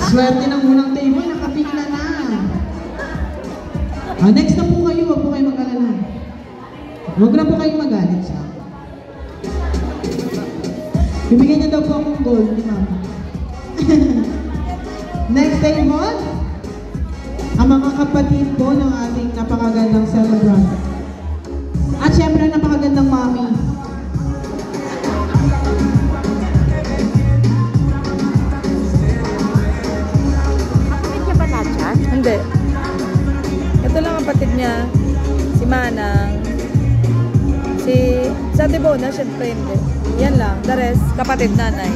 Swerte ng unang table, nakapila na. Next na po kayo, huwag po kayo mag-alala. Huwag na po kayo magalit sa akin. Bibigyan niyo daw po akong gold ni Mama. Next table, ang mga kapatid po ng ating napakagandang celebrant. At syempre, napakagandang mami. Kapatid niya ba lahat yan? Hindi. Ito lang kapatid niya. Si Manang. Si Ate Bona, syempre hindi. Yan lang. The rest, kapatid nanay.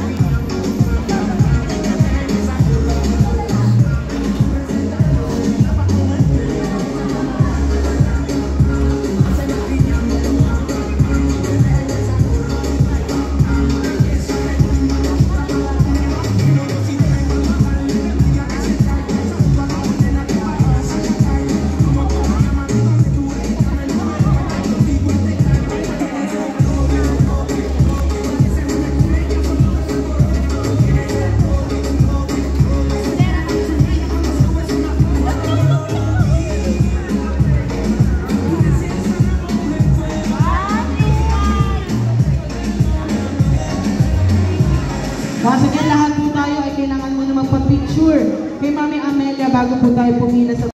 Once again, lahat po tayo ay kailangan muna magpa-picture kay Mami Amelia bago po tayo pumila sa